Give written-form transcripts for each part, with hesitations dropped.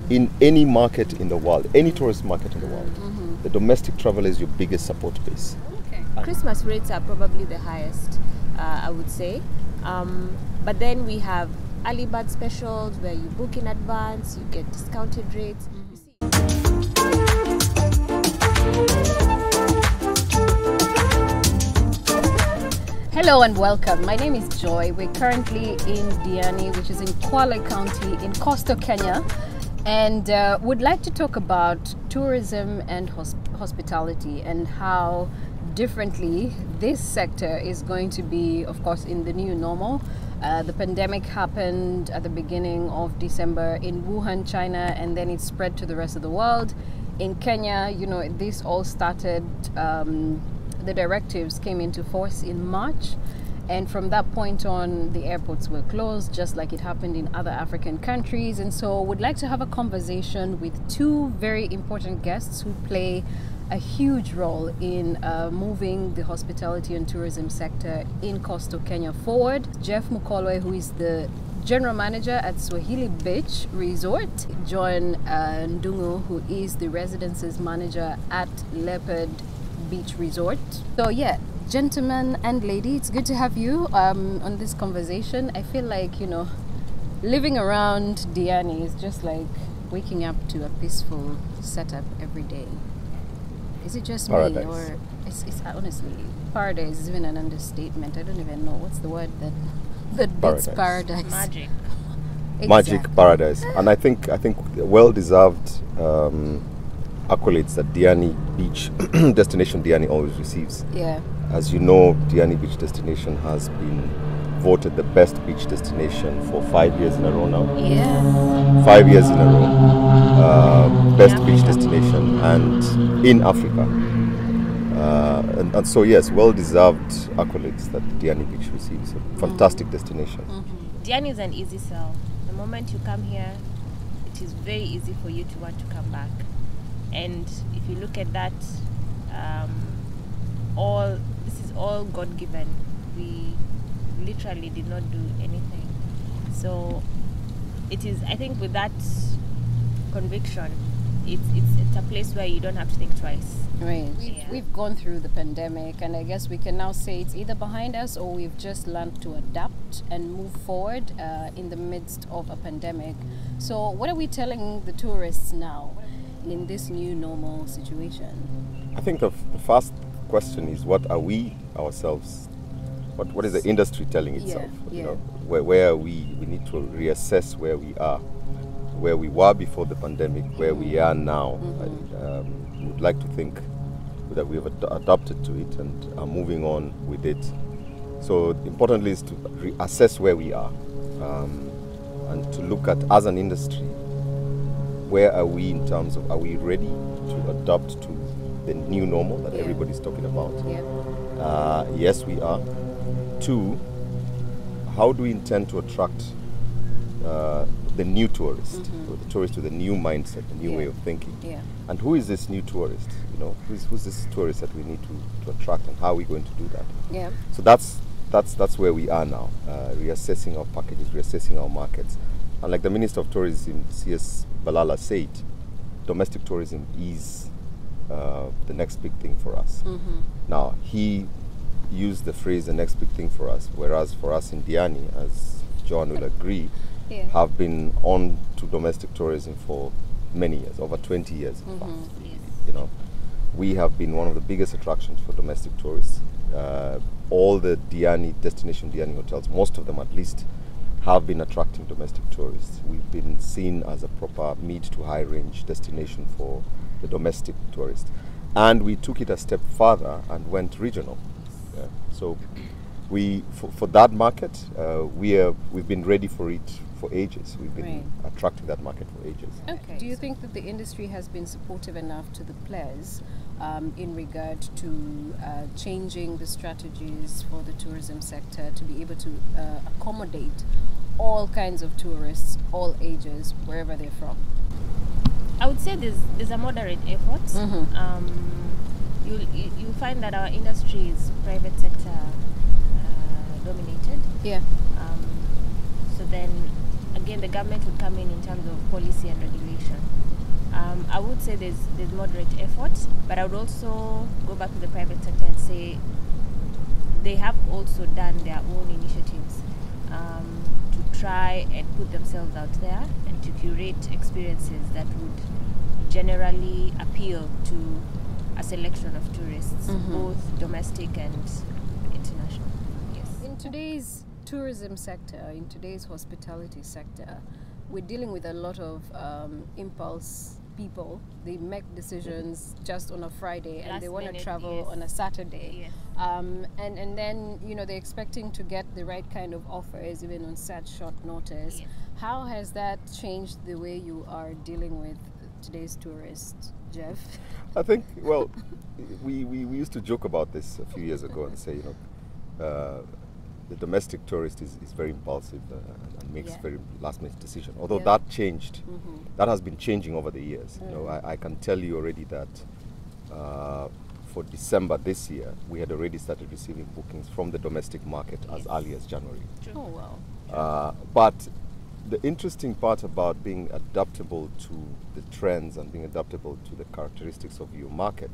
in any market in the world, any tourist market in the world, the domestic traveler is your biggest support base. Okay. Christmas rates are probably the highest, I would say. But then we have early bird specials where you book in advance, you get discounted rates. You see. Hello and welcome. My name is Joy. We're currently in Diani, which is in Kwale County in coastal Kenya, and would like to talk about tourism and hospitality and how differently this sector is going to be, of course, in the new normal. The pandemic happened at the beginning of December in Wuhan, China, and then it spread to the rest of the world. In Kenya, you know, this all started, the directives came into force in March, and from that point on the airports were closed, just like it happened in other African countries. And so would like to have a conversation with two very important guests who play a huge role in moving the hospitality and tourism sector in coastal Kenya forward. Jeff Mukolwe, who is the General Manager at Swahili Beach Resort. Joan Ndung'u, who is the Residences Manager at Leopard Beach Resort. So yeah, gentlemen and lady, it's good to have you on this conversation. I feel like, you know, living around Diani is just like waking up to a peaceful setup every day. Is it just Paradise. me, or it's honestly, paradise is even an understatement. I don't even know what's the word that beats paradise. Magic. Magic Exactly. paradise. And I think well-deserved accolades that Diani Beach destination Diani always receives. Yeah. As you know, Diani Beach destination has been voted the best beach destination for 5 years in a row now. Yeah. 5 years in a row. Best beach destination and in Africa. And so yes, well-deserved accolades that Diani Beach receives. A fantastic destination. Diani is an easy sell. The moment you come here, it is very easy for you to want to come back. And if you look at that, this is all God-given. We literally did not do anything. So it is, I think, with that conviction, it's a place where you don't have to think twice. Right. Yeah. We've gone through the pandemic, and I guess we can now say it's either behind us or we've just learned to adapt and move forward in the midst of a pandemic. So what are we telling the tourists now in this new normal situation? I think the first question is, what are we ourselves? What is the industry telling itself? Yeah. You know, where are we? We need to reassess where we are, where we were before the pandemic, where we are now. We would like to think that we have adapted to it and are moving on with it. So importantly is to reassess where we are and to look at, as an industry, where are we in terms of, are we ready to adapt to the new normal that everybody's talking about? Yeah. Yes, we are. Two, how do we intend to attract the new tourist, or the tourist with a new mindset, a new way of thinking? Yeah. And who is this new tourist? You know, who's this tourist that we need to attract, and how are we going to do that? Yeah. So that's where we are now, reassessing our packages, reassessing our markets. And like the Minister of Tourism, C.S. Balala, said, domestic tourism is the next big thing for us. Now, he used the phrase the next big thing for us, whereas for us in Diani, as Joan will agree, have been on to domestic tourism for many years, over 20 years in fact. You know, we have been one of the biggest attractions for domestic tourists. All the destination Diani hotels, most of them at least, have been attracting domestic tourists. We've been seen as a proper mid to high range destination for the domestic tourist. And we took it a step further and went regional. So for that market, we've been ready for it for ages. We've been attracting that market for ages. Okay. Do you think that the industry has been supportive enough to the players in regard to changing the strategies for the tourism sector to be able to accommodate all kinds of tourists, all ages, wherever they're from? I would say there's a moderate effort. You'll find that our industry is private sector dominated. Yeah. So then again, the government would come in terms of policy and regulation. I would say there's moderate effort, but I would also go back to the private sector and say they have also done their own initiatives to try and put themselves out there and to curate experiences that would generally appeal to a selection of tourists, both domestic and international. Yes. In today's tourism sector, in today's hospitality sector, we're dealing with a lot of impulse people. They make decisions just on a Friday and they want to travel on a Saturday. Yes. And then, they're expecting to get the right kind of offers even on such short notice. Yes. How has that changed the way you are dealing with today's tourists, Jeff? I think, well, we used to joke about this a few years ago and say, the domestic tourist is very impulsive and makes very last-minute decision. Although that changed, that has been changing over the years. I can tell you already that for December this year, we had already started receiving bookings from the domestic market as early as January. True. Oh, wow. But the interesting part about being adaptable to the trends and being adaptable to the characteristics of your market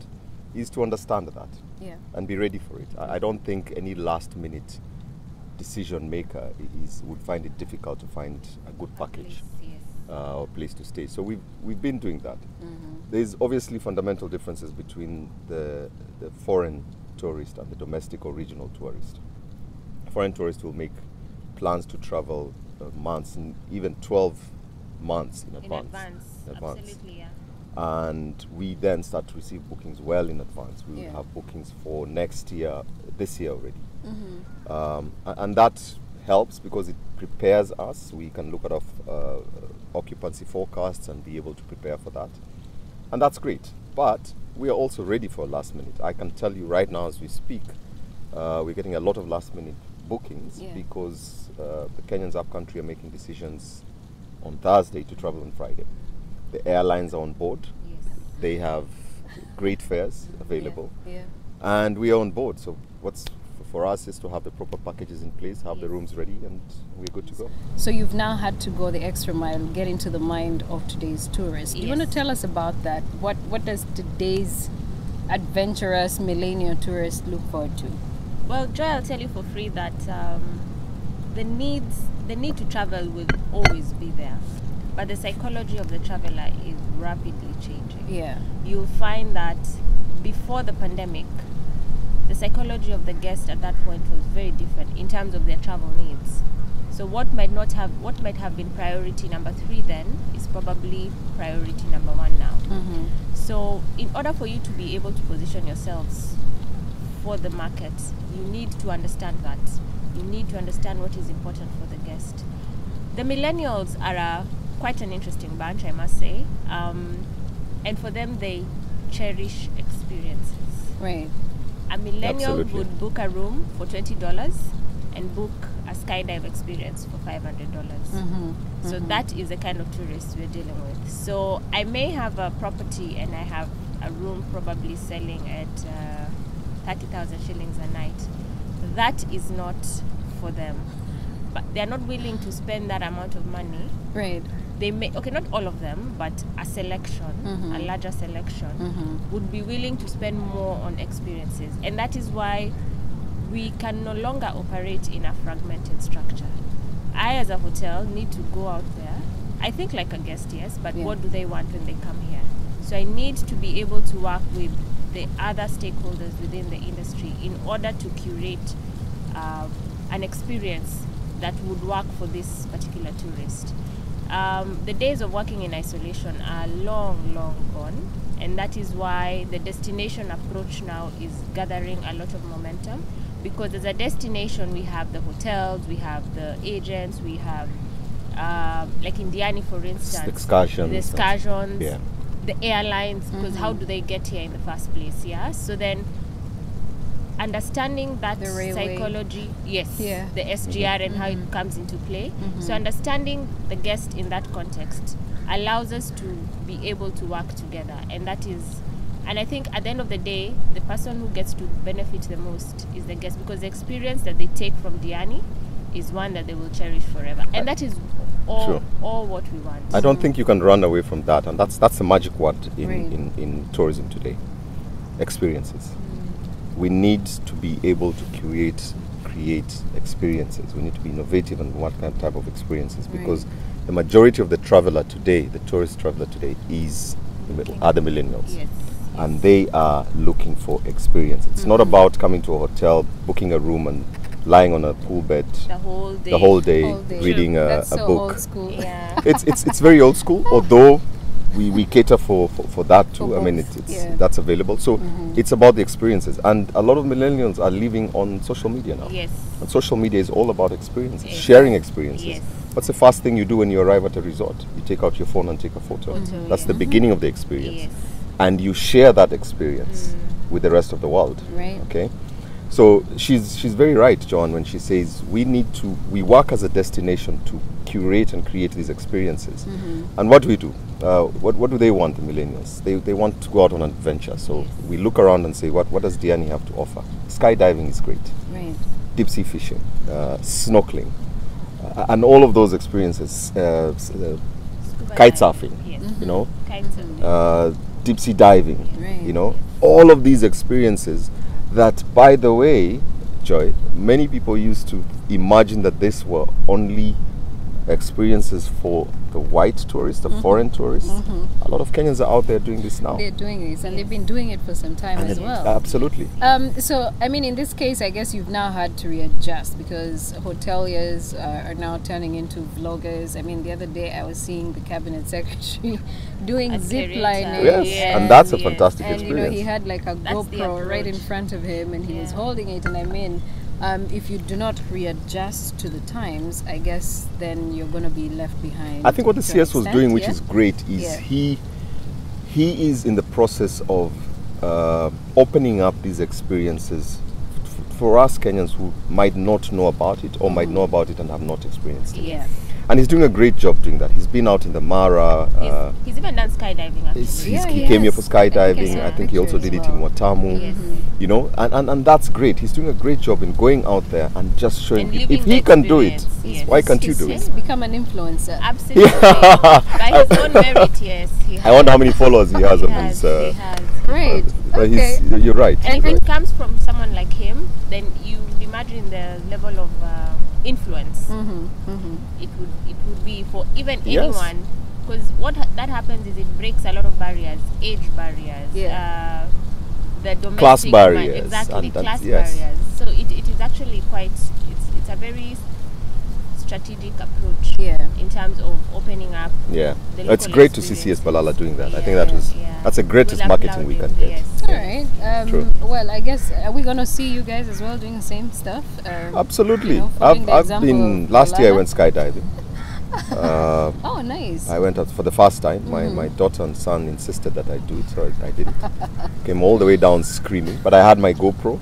is to understand that and be ready for it. I don't think any last-minute decision maker would find it difficult to find a good package or place to stay. So we've been doing that. There's obviously fundamental differences between the foreign tourist and the domestic or regional tourist. Foreign tourists will make plans to travel months, and even 12 months in advance. Absolutely, yeah. And we then start to receive bookings well in advance. We will have bookings for next year, this year already. And that helps because it prepares us. We can look at our occupancy forecasts and be able to prepare for that. And that's great. But we are also ready for last minute. I can tell you right now as we speak, we're getting a lot of last minute bookings because the Kenyans upcountry are making decisions on Thursday to travel on Friday. The airlines are on board. Yes. They have great fares available. And we are on board. So what's for us is to have the proper packages in place, have the rooms ready, and we're good to go. So you've now had to go the extra mile, get into the mind of today's tourist. Do you want to tell us about that? What does today's adventurous millennial tourist look forward to? Well, Joy, I'll tell you for free that the need to travel will always be there, but the psychology of the traveler is rapidly changing. Yeah. You'll find that before the pandemic, the psychology of the guest at that point was very different in terms of their travel needs. So what might have been priority number 3 then is probably priority number 1 now. So in order for you to be able to position yourselves for the market, you need to understand that. You need to understand what is important for the guest. The millennials are quite an interesting bunch, I must say. And for them, they cherish experiences. Right. A millennial would book a room for $20 and book a skydive experience for $500. So that is the kind of tourists we're dealing with. So I may have a property and I have a room probably selling at 30,000 shillings a night. That is not for them. But they're not willing to spend that amount of money. Right. They may, not all of them, but a selection, a larger selection, would be willing to spend more on experiences. And that is why we can no longer operate in a fragmented structure. I, as a hotel, need to go out there. I think like a guest, yes, but what do they want when they come here? So I need to be able to work with the other stakeholders within the industry in order to curate an experience that would work for this particular tourist. The days of working in isolation are long, long gone, and that is why the destination approach now is gathering a lot of momentum, because as a destination we have the hotels, we have the agents, we have like in Diani, for instance, the excursions, the airlines, because how do they get here in the first place? So then understanding that psychology, the SGR and how it comes into play. So understanding the guest in that context allows us to be able to work together, and I think at the end of the day, the person who gets to benefit the most is the guest, because the experience that they take from Diani is one that they will cherish forever, and that is all what we want. I don't think you can run away from that, and that's the magic word Right. in tourism today. Experiences. We need to be able to create experiences. We need to be innovative in what kind of type of experiences, because the majority of the traveler today, the tourist traveler today, are the millennials. Yes. And they are looking for experience. It's not about coming to a hotel, booking a room, and lying on a pool bed The whole day. the whole day, Whole day. reading a That's so book. old school. Yeah. It's very old school, although we cater for that too. For I mean, both, it's yeah. that's available. So it's about the experiences, and a lot of millennials are living on social media now. Yes. And social media is all about experiences, Yes. sharing experiences. Yes. What's the first thing you do when you arrive at a resort? You take out your phone and take a photo. That's the beginning of the experience. Yes. And you share that experience with the rest of the world. Right. Okay. So she's very right, Joan, when she says we work as a destination to curate and create these experiences. And what do we do? What do they want, the millennials? They want to go out on an adventure. So we look around and say, what does Diani have to offer? Skydiving is great. Right. Deep sea fishing, snorkeling, and all of those experiences. Scuba Kite diving. surfing, Yes. you know, Kite surfing. deep sea diving, Right. you know, all of these experiences that, by the way, Joy, many people used to imagine that these were only experiences for the white tourists, the foreign tourists. A lot of Kenyans are out there doing this now. They're doing this, and they've been doing it for some time as well. Absolutely. So, I mean, in this case, I guess you've now had to readjust because hoteliers are now turning into vloggers. I mean, the other day I was seeing the cabinet secretary doing At zip Tereta. lining. Yes, and that's a fantastic And you know, experience. he had like a That's the GoPro right in approach. front of him, and he was Yeah. holding it. And I mean, if you do not readjust to the times, I guess then you're going to be left behind. I think what the to an CS was extent, doing, which yeah? is great, is Yeah. he is in the process of opening up these experiences for us Kenyans who might not know about it or might know about it and have not experienced it. Yeah. And he's doing a great job doing that. He's been out in the Mara. He's even done skydiving actually. Yeah, He he came here has. for I think I skydiving. saw I think he also pictures did as it in well. Watamu. Yes. You know, and that's great. He's doing a great job in going out there and just showing And people. If living he the can do it, experience, yes. why can't you He's, do he's it? become an influencer. Absolutely. By his own merit, yes. He has. I wonder how many followers he has He on has. his. He has. Right. But Okay. you're right. And if you're it right. comes from someone like him, then you imagine the level of influence it would be for even Yes. anyone, because that happens is it breaks a lot of barriers, age barriers, the domestic Class human- barriers, exactly, and that's- class yes. barriers. So it is actually quite it's a very strategic approach Yeah. in terms of opening up. Yeah, the it's local great to see CS experiences. Balala doing that. I think Yeah, that was yeah. that's the greatest We'll marketing we applaud can him, get. yes. All right. True. Well, I guess are we gonna see you guys as well doing the same stuff? Absolutely. You know, following the I've example been of last year. I Balala. went skydiving. Oh, nice. I went out for the first time. My daughter and son insisted that I do it, so I did it. Came all the way down screaming, but I had my GoPro.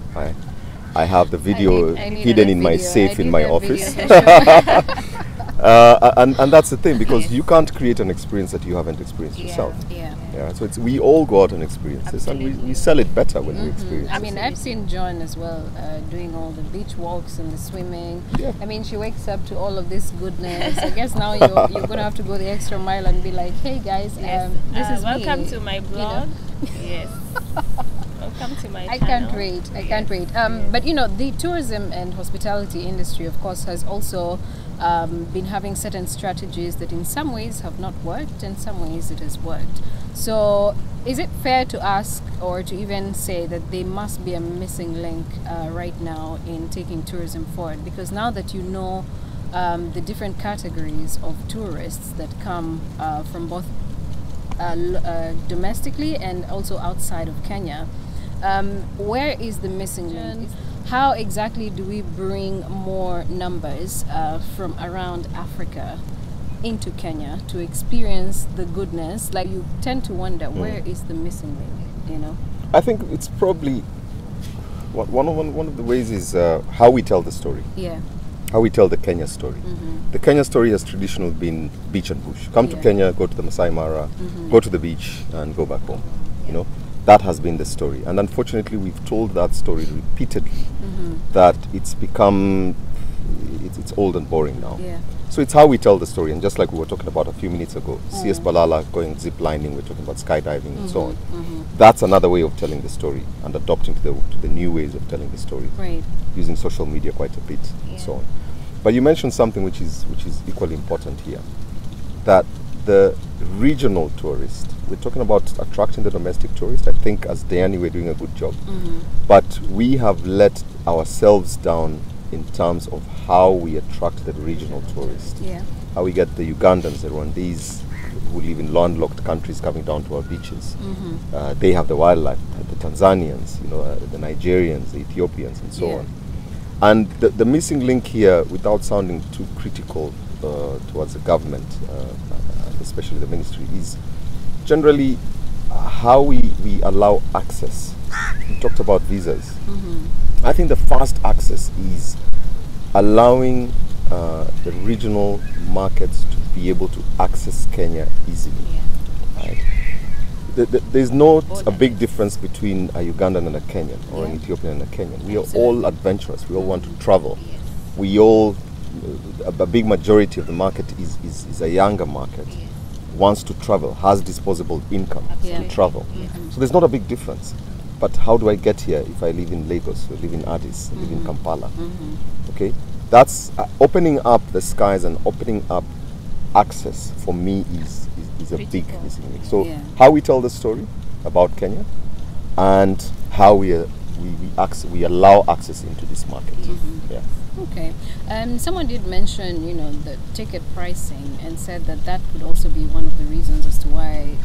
I have the video I need hidden that in my video. safe I in need my that office. video for sure. And that's the thing, because Yes. you can't create an experience that you haven't experienced yourself. Yeah. Yeah, so we all go out on experiences, and we Absolutely. sell it better when we experience I it. mean, I've seen Joan as well doing all the beach walks and the swimming. Yeah. I mean, she wakes up to all of this goodness. I guess now you're going to have to go the extra mile and be like, hey guys, Yes. this is welcome me. to my you know. blog. Yes. Welcome to my I channel. can't wait. I can't wait. But you know, the tourism and hospitality industry, of course, has also been having certain strategies that in some ways have not worked, in some ways it has worked. So is it fair to ask or to even say that there must be a missing link right now in taking tourism forward? Because now that you know the different categories of tourists that come from both domestically and also outside of Kenya, where is the missing link? How exactly do we bring more numbers from around Africa into Kenya to experience the goodness? Like, you tend to wonder, where is the missing link, you know? I think it's probably one of the ways is how we tell the story, Yeah. how we tell the Kenya story. The Kenya story has traditionally been beach and bush. Come to Yeah. Kenya, go to the Masai Mara, go to the beach, and go back home. You know, that has been the story, and unfortunately, we've told that story repeatedly. That it's become it's old and boring now. Yeah. So it's how we tell the story. And just like we were talking about a few minutes ago, CS Balala going zip lining, we're talking about skydiving and so on. That's another way of telling the story and adopting to the new ways of telling the story. Right. Using social media quite a bit and so on. But you mentioned something which is equally important here, that the regional tourist, we're talking about attracting the domestic tourist. I think as Diani we're doing a good job, but we have let ourselves down in terms of how we attract the regional tourist. Yeah. How we get the Ugandans, the Rwandese who live in landlocked countries coming down to our beaches. They have the wildlife, the Tanzanians, the Nigerians, the Ethiopians and so on. And the missing link here, without sounding too critical towards the government, especially the ministry, is generally how we allow access. We talked about visas. I think the first access is allowing the regional markets to be able to access Kenya easily. Right? There's not a big difference between a Ugandan and a Kenyan, or an Ethiopian and a Kenyan. We are all adventurous. We all want to travel. We all, a big majority of the market is a younger market. Wants to travel, has disposable income to travel. So there's not a big difference. But how do I get here if I live in Lagos, or live in Addis, or live in Kampala? Okay, that's opening up the skies and opening up access for me is a big missing link. So how we tell the story about Kenya and how we allow access into this market. Yeah. Okay. Someone did mention, the ticket pricing and said that could also be one of the reasons as to why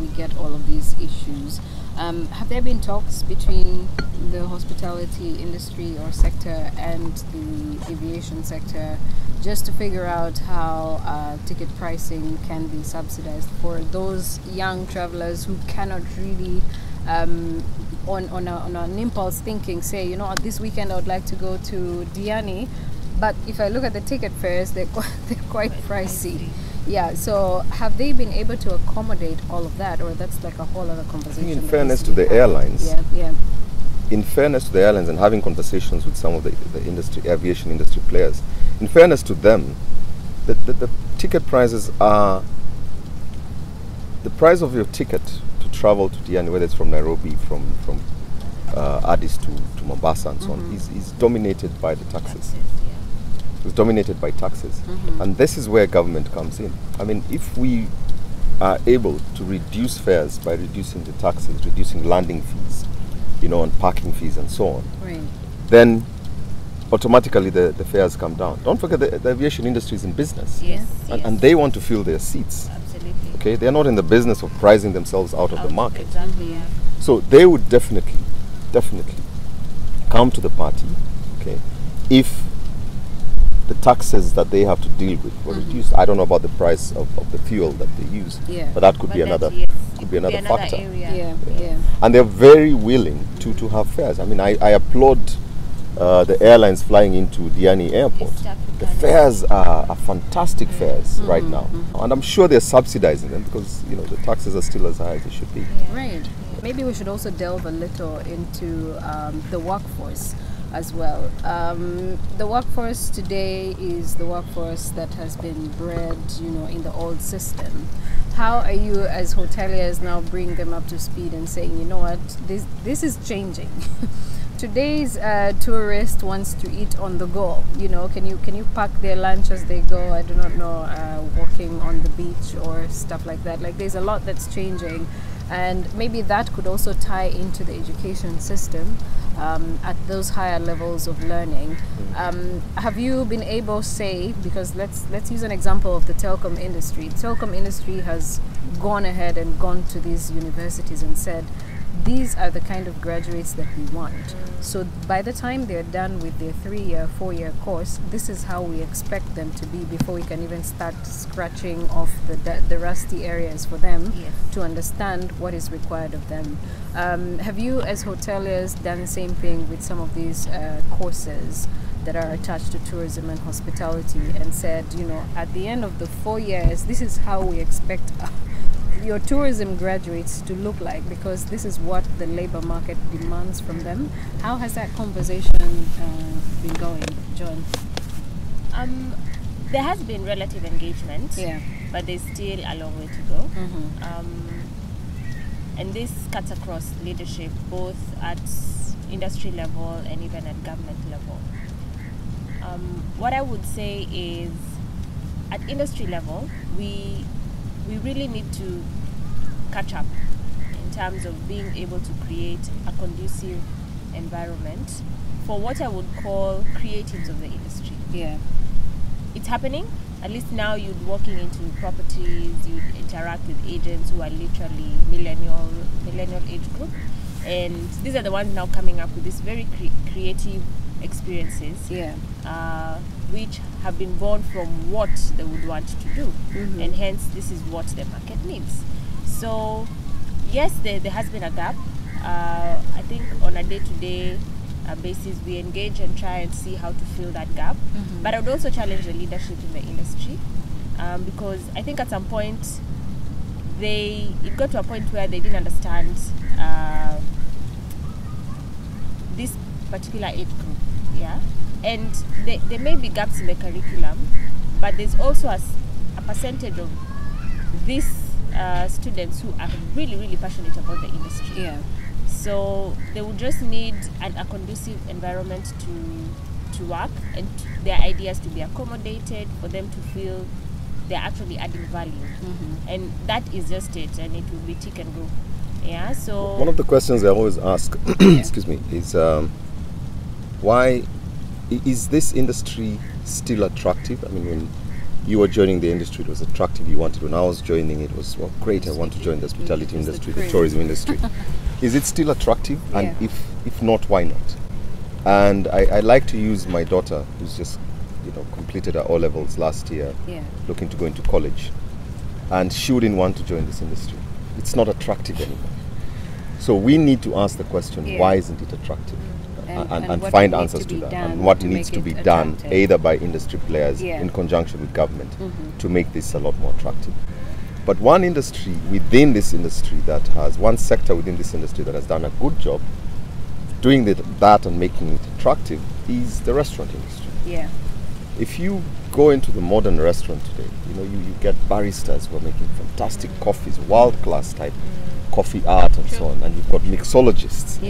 we get all of these issues. Have there been talks between the hospitality industry or sector and the aviation sector just to figure out how ticket pricing can be subsidized for those young travelers who cannot really on an impulse thinking say, this weekend I would like to go to Diani, but if I look at the ticket fares, they're quite pricey. Yeah, so have they been able to accommodate all of that, or that's like a whole other conversation? In fairness to the airlines, in fairness to the airlines and having conversations with some of the aviation industry players, in fairness to them, the ticket prices are, the price of your ticket to travel to Diani, whether it's from Nairobi, from Addis to Mombasa and so on, is dominated by the taxes. It's dominated by taxes. And this is where government comes in. I mean, if we are able to reduce fares by reducing the taxes, reducing landing fees, and parking fees and so on, then automatically the fares come down. Don't forget the aviation industry is in business. And they want to fill their seats. Absolutely. Okay, they're not in the business of pricing themselves out of the market. Exactly, So they would definitely come to the party, okay, if the taxes that they have to deal with were reduced. I don't know about the price of the fuel that they use, but that could be another factor. And they're very willing to have fares. I mean, I applaud the airlines flying into Diani Airport. The fares are fantastic fares right now, and I'm sure they're subsidizing them because the taxes are still as high as they should be. Right. Maybe we should also delve a little into the workforce as well. The workforce today is the workforce that has been bred, in the old system. How are you as hoteliers now bring them up to speed and saying, this is changing? Today's tourist wants to eat on the go. Can you pack their lunch as they go? I do not know, walking on the beach or stuff like that. Like, there's a lot that's changing, and maybe that could also tie into the education system at those higher levels of learning. Have you been able, say, because let's use an example of the telecom industry. The telecom industry has gone ahead and gone to these universities and said, these are the kind of graduates that we want. So by the time they're done with their 3-year, 4-year course, this is how we expect them to be before we can even start scratching off the rusty areas for them to understand what is required of them. Have you as hoteliers done the same thing with some of these courses that are attached to tourism and hospitality and said, at the end of the 4 years, this is how we expect your tourism graduates to look like, because this is what the labor market demands from them? How has that conversation been going, Joan? There has been relative engagement, but there's still a long way to go. And this cuts across leadership, both at industry level and even at government level. What I would say is, at industry level, we really need to catch up in terms of being able to create a conducive environment for what I would call creatives of the industry. It's happening. At least now you'd walking into properties, you'd interact with agents who are literally millennial age group, and these are the ones now coming up with these very creative experiences, which have been born from what they would want to do, and hence this is what the market needs. So yes, there has been a gap. I think on a day-to-day basis we engage and try and see how to fill that gap, but I would also challenge the leadership in the industry, because I think at some point it got to a point where they didn't understand this particular age group, and there may be gaps in the curriculum, but there's also a percentage of these students who are really, really passionate about the industry. So they would just need a conducive environment to work, and their ideas to be accommodated, for them to feel they're actually adding value. And that is just it, and it will be tick and go. So one of the questions I always ask, excuse me, is why is this industry still attractive? I mean, when you were joining the industry, it was attractive, you wanted. When I was joining, it was, well, great, I want to join the hospitality industry, the tourism industry. Is it still attractive? And if not, why not? And I like to use my daughter, who's just completed her O-levels last year, looking to go into college, and she wouldn't want to join this industry. It's not attractive anymore. So we need to ask the question, why isn't it attractive? And find answers to that, and what needs to be done, either by industry players in conjunction with government, to make this a lot more attractive. But one industry within this industry one sector within this industry that has done a good job doing that and making it attractive is the restaurant industry. If you go into the modern restaurant today, you get baristas who are making fantastic coffees, world-class type coffee art and so on, and you've got mixologists.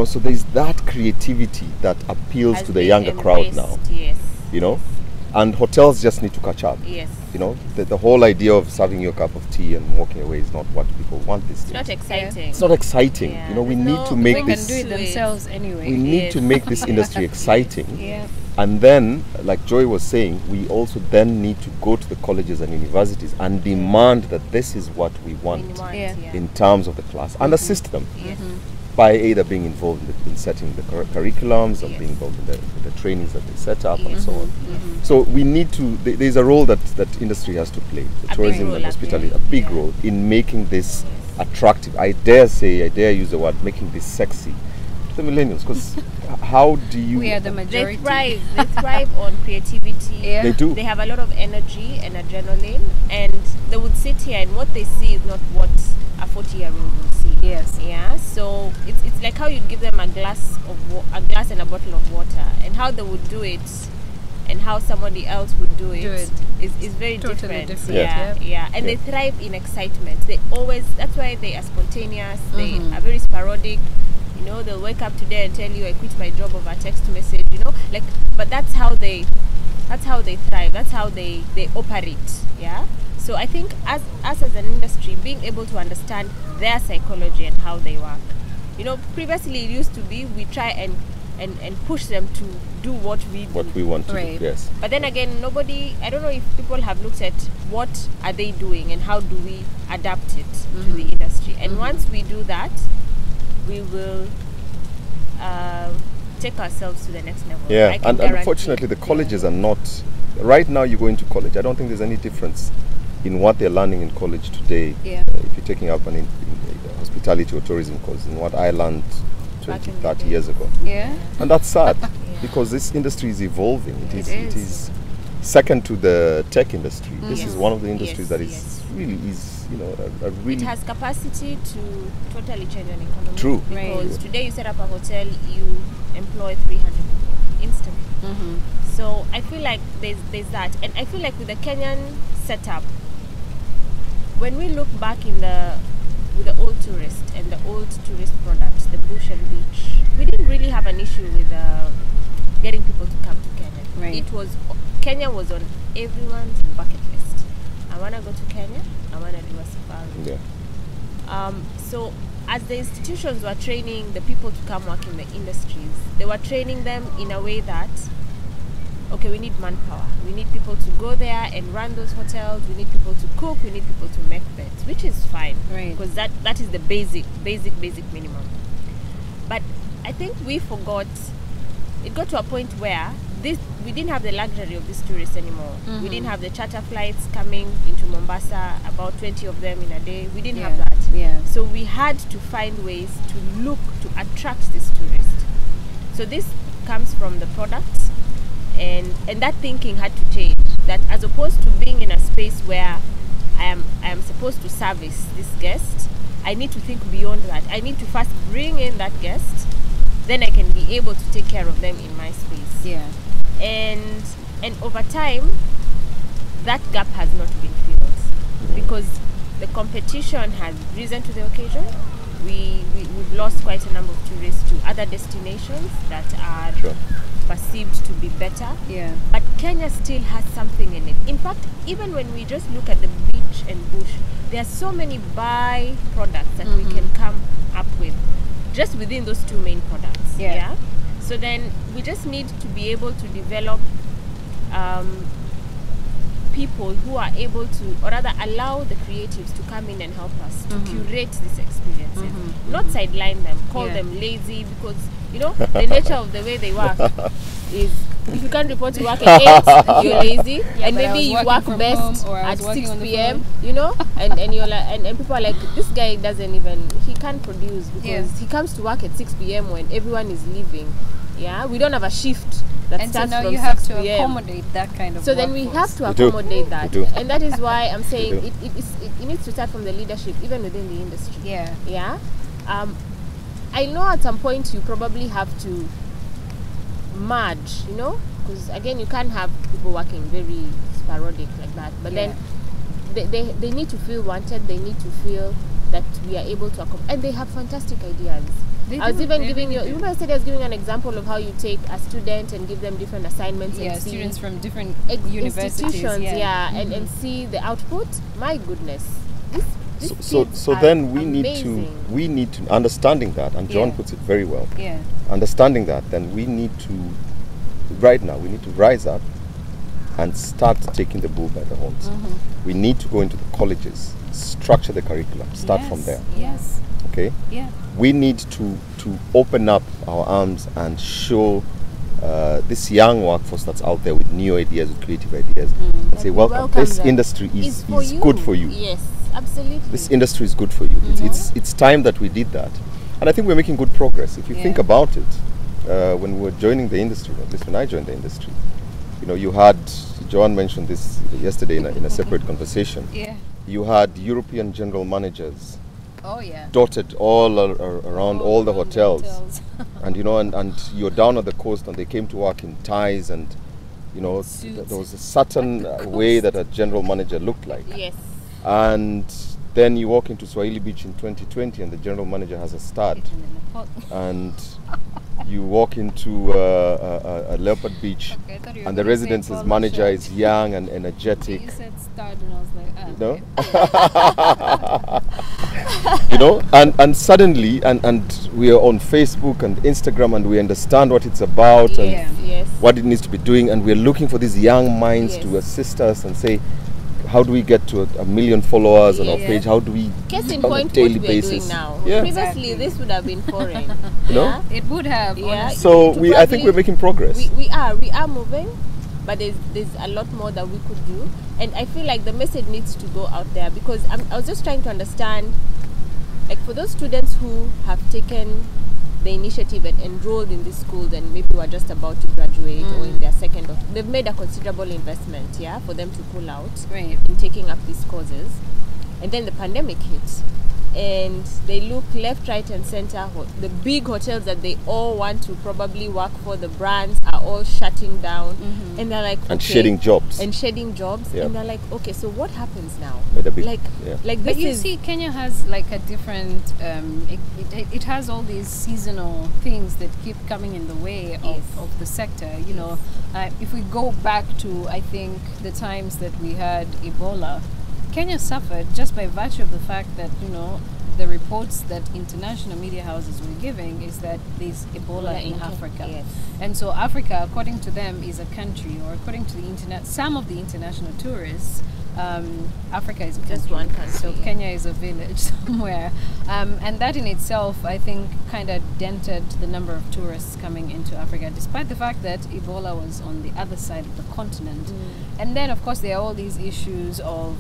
So there's that creativity that appeals to the younger crowd now. And hotels just need to catch up. The whole idea of serving you a cup of tea and walking away is not what people want these days. It's not exciting. It's not exciting. We need to make this. They can do it themselves anyway. We need to make this industry exciting. And then, like Joy was saying, we also then need to go to the colleges and universities and demand that this is what we want in terms of the class, and assist them by either being involved in setting the curriculums, or being involved in the trainings that they set up, and so on. So we need to, there's a role that industry has to play, the tourism and hospitality, a big role in making this attractive. I dare use the word, making this sexy to the millennials, because how do you... We are the majority. They thrive on creativity. They do. They have a lot of energy and adrenaline, and they would sit here, and what they see is not what a 40-year-old would see. So it's like how you'd give them a glass and a bottle of water, and how they would do it and how somebody else would do it is very totally different. And they thrive in excitement. That's why they are spontaneous. They are very sporadic. They'll wake up today and tell you, I quit my job over text message, but that's how they thrive, that's how they operate. So I think us as an industry, being able to understand their psychology and how they work. Previously it used to be we try and push them to do what we want to do. Yes. But then again, I don't know if people have looked at what are they doing and how do we adapt it to the industry. And once we do that, we will take ourselves to the next level. And unfortunately the colleges are not, right now you go into college, I don't think there's any difference in what they're learning in college today. If you're taking up an hospitality or tourism course, in what I learned 20, 30 years ago. And that's sad because this industry is evolving. It is second to the tech industry. This is one of the industries that is really it has capacity to totally change an economy. True. Because today you set up a hotel, you employ 300 people instantly. So I feel like there's that, and I feel like with the Kenyan setup, when we look back with the old tourist and the old tourist products, the bush and beach, we didn't really have an issue with getting people to come to Kenya. Right. Kenya was on everyone's bucket list. I want to go to Kenya. I want to do a safari. Yeah. So as the institutions were training the people to come work in the industries, they were training them in a way that, okay, we need manpower. We need people to go there and run those hotels. We need people to cook. We need people to make beds, which is fine. Right. Because that is the basic minimum. But I think we forgot. It got to a point where we didn't have the luxury of these tourists anymore. We didn't have the charter flights coming into Mombasa, about 20 of them in a day. We didn't have that. Yeah. So we had to find ways to attract this tourist. So this comes from the products, and that thinking had to change. That as opposed to being in a space where I am supposed to service this guest, I need to think beyond that. I need to first bring in that guest, then I can be able to take care of them in my space. Yeah. And over time, that gap has not been filled because the competition has risen to the occasion. We've lost quite a number of tourists to other destinations that are perceived to be better. Yeah. But Kenya still has something in it. In fact, even when we just look at the beach and bush, there are so many by-products that we can come up with just within those two main products. Yeah. So then we just need to be able to develop people who are able to, or rather allow the creatives to come in and help us to curate these experiences. Not sideline them, call them lazy, because the nature of the way they work is, if you can't report to work at 8, you're lazy, and maybe you work best at 6 p.m. And you're like, and people are like, this guy he can't produce because he comes to work at 6 p.m. when everyone is leaving. Yeah, we don't have a shift that and starts so now from you have 6 to p.m. accommodate that kind of So then we have to accommodate that, and that is why I'm saying it needs to start from the leadership, even within the industry. Yeah. I know at some point you probably have to merge, because again you can't have people working very sporadic like that. But then they need to feel wanted. They need to feel that we are able to accommodate, and they have fantastic ideas. I was even giving you. Remember, I said I was giving an example of how you take a student and give them different assignments. Yeah, and see students from different universities. And see the output. My goodness, so then we need to understanding that, and Joan puts it very well. Yeah. Understanding that, then we need to rise up and start taking the bull by the horns. We need to go into the colleges, structure the curriculum, start from there. Yes. Okay. Yeah. We need to open up our arms and show this young workforce that's out there with new ideas, with creative ideas, and say, welcome. This industry is good for you. Yes, absolutely. This industry is good for you. It's time that we did that, and I think we're making good progress. If you think about it, when we were joining the industry, at least when I joined the industry, you had, Joan mentioned this yesterday in a separate conversation. Yeah. You had European general managers. Oh yeah. Dotted all around all the hotels. And you're down at the coast, and they came to work in ties, and there was a certain way that a general manager looked like. Yes. And then you walk into Swahili Beach in 2020, and the general manager has a stud. And you walk into a Leopard Beach, and the residence's manager is young and energetic. You said stud, and I was like, and suddenly, and we are on Facebook and Instagram, and we understand what it's about and what it needs to be doing, and we're looking for these young minds to assist us and say, how do we get to a million followers on our page? How do we, case in point, what we're doing now? Previously, this would have been foreign. It would have. So I think we're making progress. We are moving, but there's a lot more that we could do, and I feel like the message needs to go out there, because I was just trying to understand, like, for those students who have taken the initiative and enrolled in this school, and maybe were just about to graduate or in their second, they've made a considerable investment, for them to pull out in taking up these courses, and then the pandemic hit, and they look left, right, and center. The big hotels that they all want to probably work for, the brands are all shutting down, and they're like, and shedding jobs. And they're like, okay, so what happens now? Like this. But you see, Kenya has like a different. It has all these seasonal things that keep coming in the way of the sector. You know, if we go back to, I think, the times that we had Ebola, Kenya suffered just by virtue of the fact that, you know, the reports that international media houses were giving is that there's Ebola in Africa. Yes. And so Africa, according to them, is a country, or according to the internet, some of the international tourists, Africa is just one country. So Kenya is a village somewhere. And that in itself, I think, kind of dented the number of tourists coming into Africa, despite the fact that Ebola was on the other side of the continent. And then, of course, there are all these issues of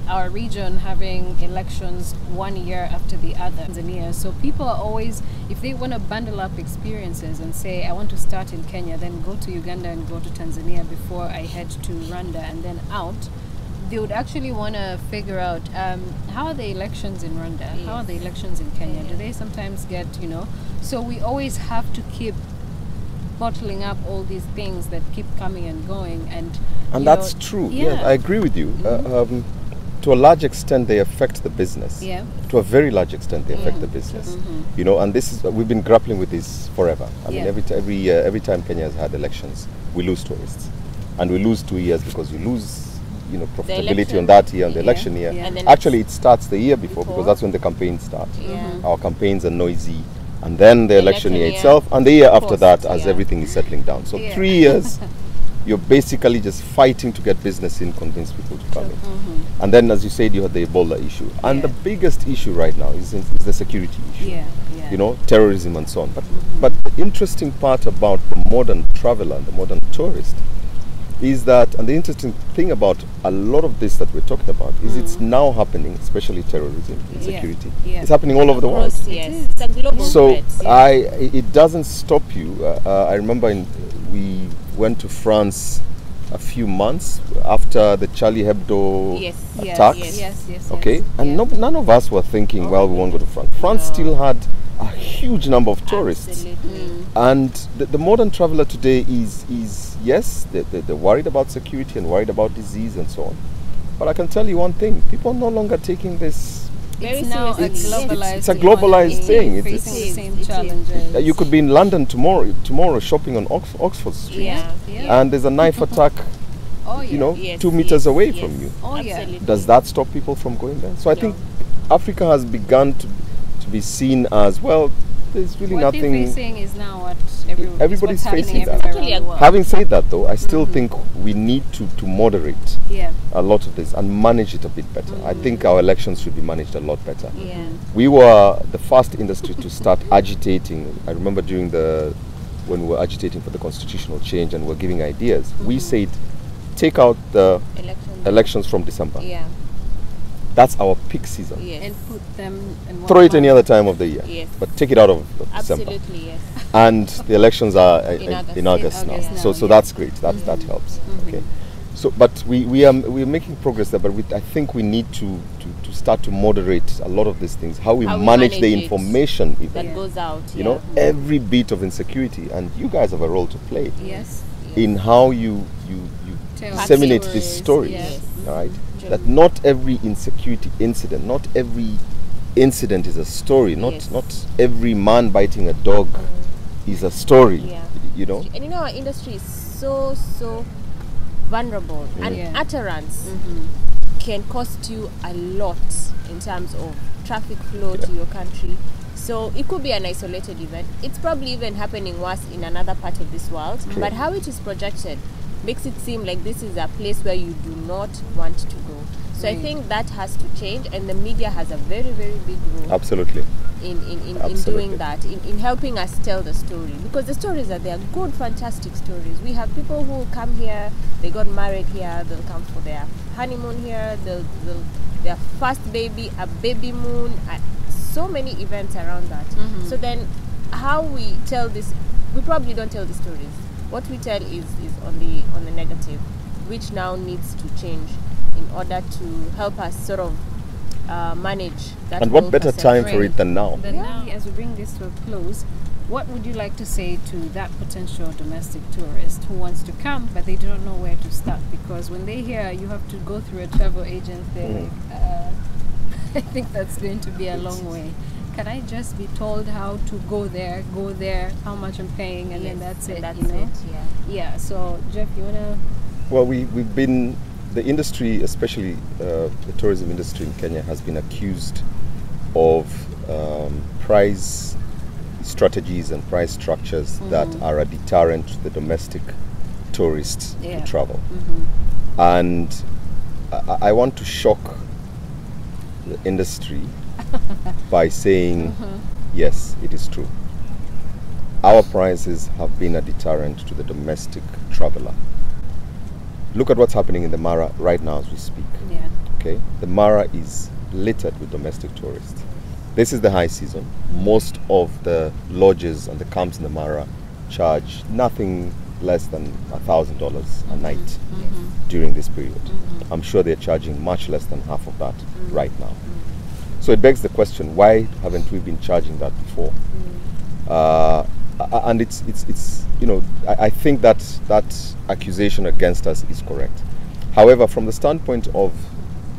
our region having elections 1 year after the other. Tanzania. So people are always, if they want to bundle up experiences and say, I want to start in Kenya, then go to Uganda and go to Tanzania before I head to Rwanda and then out, they would actually want to figure out how are the elections in Rwanda? Yes. How are the elections in Kenya? Do they sometimes get, you know? So we always have to keep bottling up all these things that keep coming and going, and that's true. Yeah, I agree with you. To a large extent, they affect the business. Yeah. To a very large extent, they affect the business. You know, and this is we've been grappling with this forever. I mean, every time Kenya has had elections, we lose tourists, and we lose 2 years because you lose, you know, profitability on that year, on the election year. And then actually, it starts the year before because that's when the campaigns start. Our campaigns are noisy. And then the election year itself, and the year after that, as everything is settling down. So 3 years, you're basically just fighting to get business in, convince people to come in. And then, as you said, you had the Ebola issue. And the biggest issue right now is the security issue. You know, terrorism and so on. But the interesting part about the modern traveler and the modern tourist is that, and the interesting thing about a lot of this that we're talking about is it's now happening, especially terrorism, insecurity. It's happening all over the world. Yes, it's a global So threat. it doesn't stop you. I remember we went to France a few months after the Charlie Hebdo attacks. Okay, and none of us were thinking, well, we won't go to France. France still had a huge number of tourists. And the modern traveler today is yes, they're worried about security and worried about disease and so on. But I can tell you one thing, people are no longer taking this. Very now a seriously. globalized It's a globalized thing. Facing the same challenges. You could be in London tomorrow shopping on Oxford Street, and there's a knife attack, you know, 2 meters away from you. Does that stop people from going there? So I think Africa has begun to be seen as, well, there's really what nothing. What they're facing is now what everybody's facing that. Everywhere. Having said that, though, I still think we need to moderate a lot of this and manage it a bit better. I think our elections should be managed a lot better. We were the first industry to start agitating. I remember when we were agitating for the constitutional change and we're giving ideas, we said, take out the elections from December. That's our peak season. And put them in throw it any other time of the year, but take it out of December. And the elections are in August now. So that's great. That helps. Okay. So, but we are making progress there. But I think we need to start to moderate a lot of these things. How we manage the information that goes out. You know, every bit of insecurity, and you guys have a role to play. In how you disseminate this story. All right. That not every insecurity incident, not every incident is a story. Not every man biting a dog is a story. You know. And you know, our industry is so vulnerable, and utterance can cost you a lot in terms of traffic flow to your country. So it could be an isolated event. It's probably even happening worse in another part of this world. But how it is projected makes it seem like this is a place where you do not want to go. So I think that has to change, and the media has a very, very big role. Absolutely. In doing that, in helping us tell the story, because the stories are there, good, fantastic stories. We have people who come here, they got married here, they'll come for their honeymoon here, their first baby, a baby moon, so many events around that. So then, how we tell this, we probably don't tell the stories. What we tell is on the negative, which now needs to change in order to help us sort of manage that. And what whole better time for Right. it than now? Then now, as we bring this to a close, what would you like to say to that potential domestic tourist who wants to come but they don't know where to start? Because when they hear you have to go through a travel agent, they're like, I think that's going to be a long way. Can I just be told how to go there, how much I'm paying, and then that's it? That's you know? it. Yeah. Yeah. So Jeff, you wanna? Well, we've been, the industry, especially the tourism industry in Kenya, has been accused of price strategies and price structures that are a deterrent to the domestic tourists to travel. And I want to shock the industry by saying, yes, it is true. Our prices have been a deterrent to the domestic traveler. Look at what's happening in the Mara right now as we speak. Yeah. Okay, the Mara is littered with domestic tourists. This is the high season. Most of the lodges and the camps in the Mara charge nothing less than $1,000 a night during this period. I'm sure they're charging much less than half of that right now. So it begs the question, why haven't we been charging that before? And it's you know, I think that accusation against us is correct. However, from the standpoint of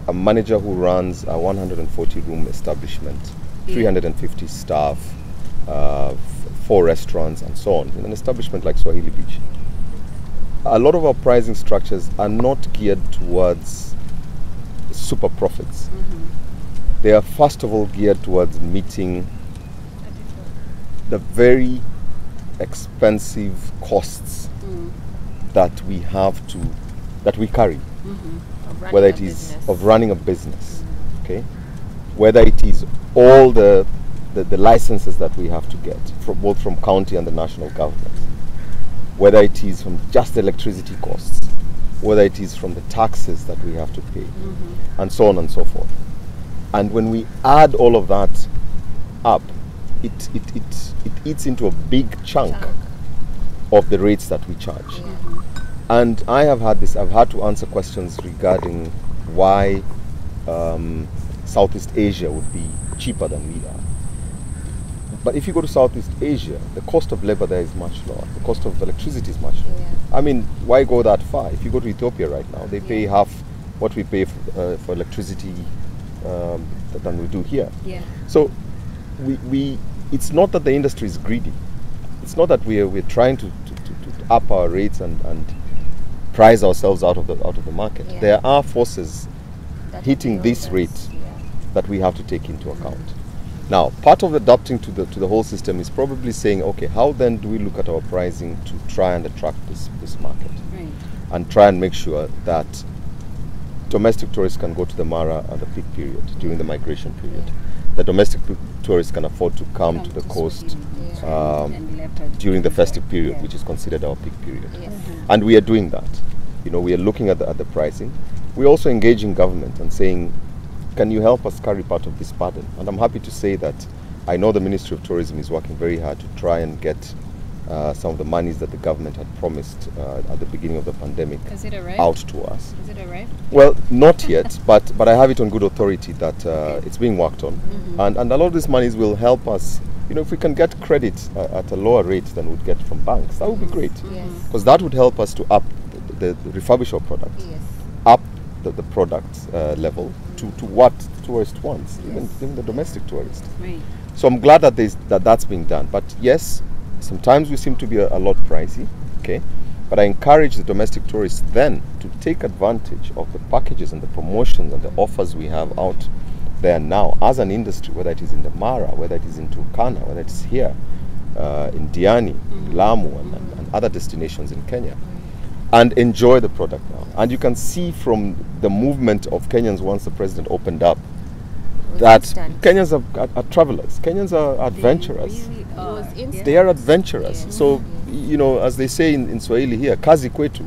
a manager who runs a 140-room establishment, 350 staff, 4 restaurants and so on, in an establishment like Swahili Beach, a lot of our pricing structures are not geared towards super profits. They are first of all geared towards meeting the very expensive costs that we have to, that we carry, whether it is of running a business, okay, whether it is all the licenses that we have to get from both from county and the national government, whether it is from just the electricity costs, whether it is from the taxes that we have to pay, and so on and so forth. And when we add all of that up, it eats into a big chunk of the rates that we charge. And I've had to answer questions regarding why Southeast Asia would be cheaper than we are. But if you go to Southeast Asia, the cost of labor there is much lower. The cost of electricity is much lower. I mean, why go that far? If you go to Ethiopia right now, they pay half what we pay for electricity than we do here. So it's not that the industry is greedy. It's not that we're trying to up our rates and price ourselves out of the market. There are forces that hitting this rate that we have to take into account. Now, part of adapting to the whole system is probably saying, okay, how then do we look at our pricing to try and attract this market, and try and make sure that domestic tourists can go to the Mara at the peak period during the migration period. The domestic tourists can afford to come to the coast during the festive period, which is considered our peak period. And we are doing that. You know, we are looking at the pricing. We're also engaging government and saying, can you help us carry part of this burden? And I'm happy to say that I know the Ministry of Tourism is working very hard to try and get some of the monies that the government had promised at the beginning of the pandemic out to us. Is it arrived? Well, not yet, but I have it on good authority that it's being worked on. And a lot of these monies will help us. You know, if we can get credit at a lower rate than we'd get from banks, that would be great. Because that would help us to up the refurbish our product, up the product level to what the tourist wants, even the domestic tourist. So I'm glad that that's being done. But yes, sometimes we seem to be a lot pricey, okay? But I encourage the domestic tourists then to take advantage of the packages and the promotions and the offers we have out there now as an industry, whether it is in the Mara, whether it is in Turkana, whether it is here in Diani, Lamu, and other destinations in Kenya, and enjoy the product now. And you can see from the movement of Kenyans once the president opened up that Kenyans are travelers. Kenyans are adventurous. They are adventurous. So, you know, as they say in Swahili here, kazi kwetu,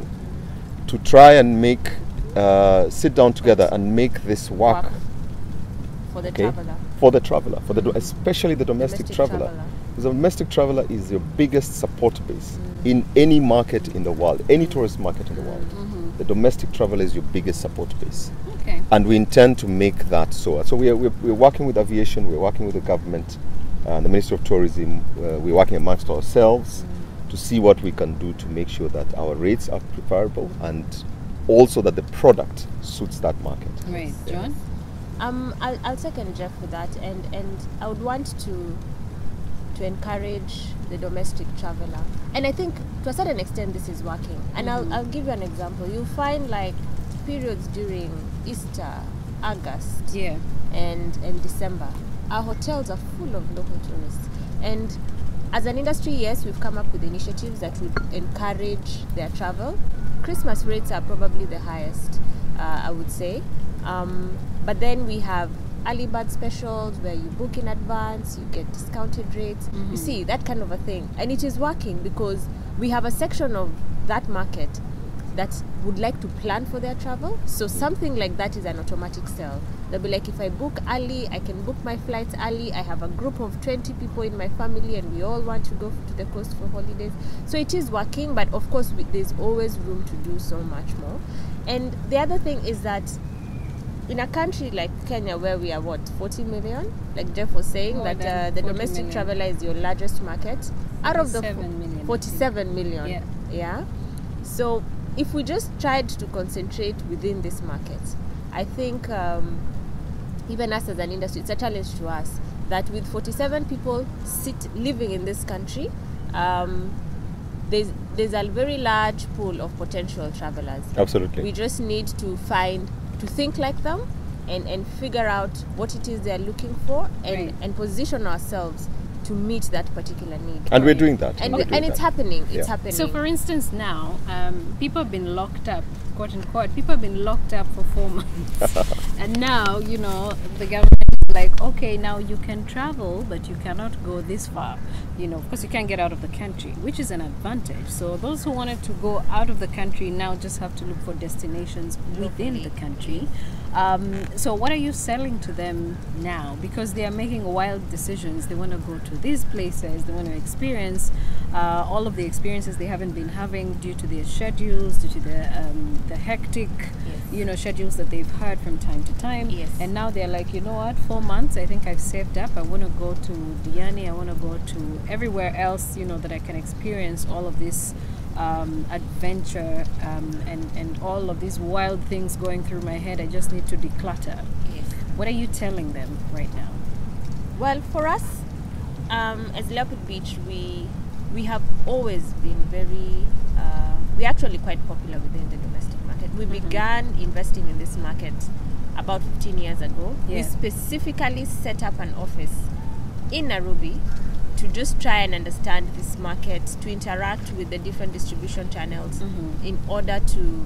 to try and make, sit down together and make this work. For the traveler. For the traveler, especially the domestic traveler. The domestic traveler is your biggest support base in any market in the world, any tourist market in the world. The domestic traveler is your biggest support base. Okay. And we intend to make that so. So we're working with aviation, we're working with the government, the Ministry of Tourism, we're working amongst ourselves to see what we can do to make sure that our rates are preferable and also that the product suits that market. Right. Joan? I'll second Jeff with that, and I would want to encourage the domestic traveler, and I think to a certain extent this is working. And I'll give you an example. You'll find like periods during Easter, August, and December. Our hotels are full of local tourists, and as an industry, yes, we've come up with initiatives that would encourage their travel. Christmas rates are probably the highest, I would say. But then we have early bird specials where you book in advance, you get discounted rates. You see, that kind of a thing. And it is working because we have a section of that market that would like to plan for their travel. So something like that is an automatic sell. They'll be like, if I book early, I can book my flights early. I have a group of 20 people in my family and we all want to go to the coast for holidays. So it is working, but of course there's always room to do so much more. And the other thing is that in a country like Kenya, where we are 40 million, like Jeff was saying, that the domestic traveler is your largest market out of the 47 million. Yeah. So if we just tried to concentrate within this market, I think even us as an industry, it's a challenge to us that with 47 people living in this country, there's a very large pool of potential travelers. Absolutely. We just need to think like them and figure out what it is they're looking for and position ourselves to meet that particular need. And we're doing that. And it's happening. It's happening. So for instance now, people have been locked up, quote unquote, people have been locked up for 4 months. And now, you know, the government is like, okay, now you can travel, but you cannot go this far. You know, of course you can't get out of the country, which is an advantage. So those who wanted to go out of the country now just have to look for destinations within the country. So what are you selling to them now? Because they are making wild decisions. They want to go to these places. They want to experience all of the experiences they haven't been having due to their schedules, due to the hectic, you know, schedules that they've had from time to time. And now they're like, you know what, 4 months, I think I've saved up. I want to go to Diani. I want to go to everywhere else, you know, that I can experience all of this adventure and all of these wild things going through my head. I just need to declutter. What are you telling them right now? Well, for us as Leopard Beach, we have always been very we're actually quite popular within the domestic market. We began investing in this market about 15 years ago. We specifically set up an office in Nairobi to just try and understand this market, to interact with the different distribution channels in order to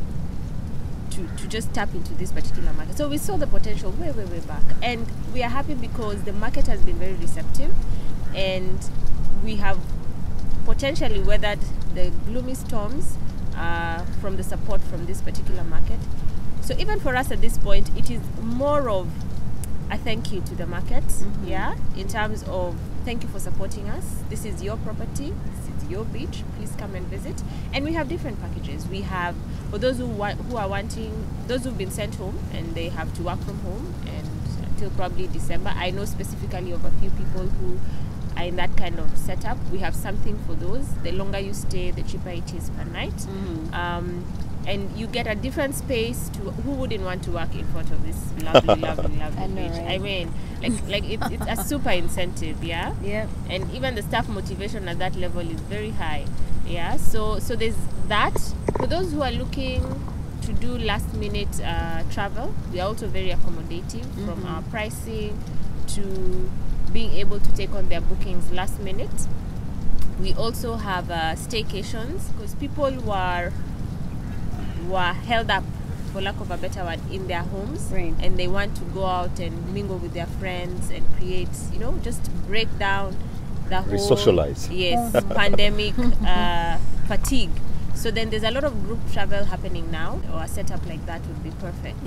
just tap into this particular market. So we saw the potential way back, and we are happy because the market has been very receptive, and we have potentially weathered the gloomy storms from the support from this particular market. So even for us at this point, it is more of a thank you to the market, in terms of thank you for supporting us. This is your property, this is your beach, please come and visit. And we have different packages. We have, for those who are wanting, those who've been sent home and they have to work from home and until probably December. I know specifically of a few people who are in that kind of setup. We have something for those. The longer you stay, the cheaper it is per night. And you get a different space to who wouldn't want to work in front of this lovely beach. I mean, like it's a super incentive, and even the staff motivation at that level is very high, so there's that. For those who are looking to do last minute travel, we are also very accommodating from our pricing to being able to take on their bookings last minute. We also have staycations, because people were held up, for lack of a better word, in their homes, and they want to go out and mingle with their friends and create, you know, just break down the whole socialize. Pandemic fatigue. So then there's a lot of group travel happening now, or a setup like that would be perfect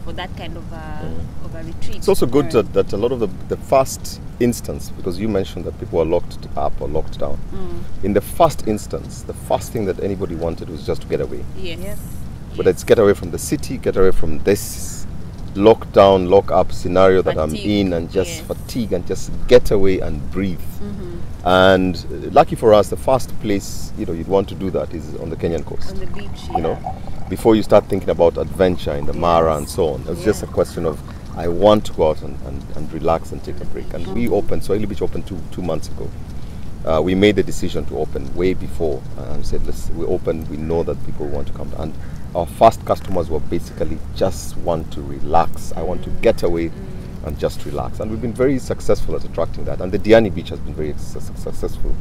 for that kind of a retreat. It's also good that a lot of the first instance, because you mentioned that people are locked up or locked down. In the first instance, the first thing that anybody wanted was just to get away. Whether it's get away from the city, get away from this lockdown, lock-up scenario that I'm in, and just fatigue, and just get away and breathe. And lucky for us, the first place you'd want to do that is on the Kenyan coast. On the beach, you know, before you start thinking about adventure in the Mara and so on. It's just a question of, I want to go out and relax and take a break. And we opened, Swahili Beach opened two months ago. We made the decision to open way before and said, we open, we know that people want to come. And our first customers were basically just want to relax. I want to get away and just relax. And we've been very successful at attracting that. And the Diani beach has been very successful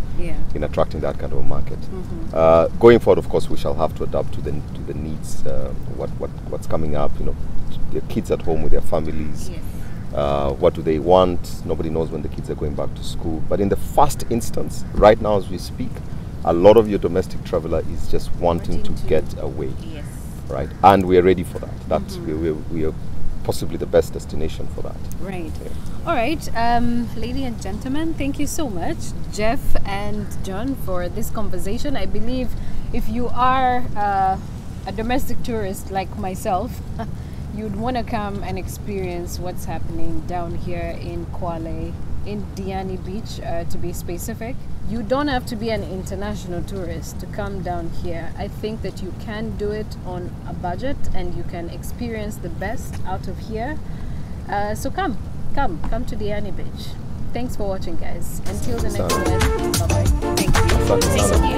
in attracting that kind of a market. Going forward, of course, we shall have to adapt to the needs, what's coming up, the kids at home with their families. What do they want? Nobody knows when the kids are going back to school. But in the first instance, right now as we speak, a lot of your domestic traveler is just wanting to get away. Right? And we are ready for that. We are possibly the best destination for that. Right. All right. Ladies and gentlemen, thank you so much, Jeff and John, for this conversation. I believe if you are a domestic tourist like myself, you'd want to come and experience what's happening down here in Kwale, in Diani Beach, to be specific. You don't have to be an international tourist to come down here. I think that you can do it on a budget and you can experience the best out of here. So come to Diani Beach. Thanks for watching, guys. Until the next one, bye-bye. Thank you. Thank you.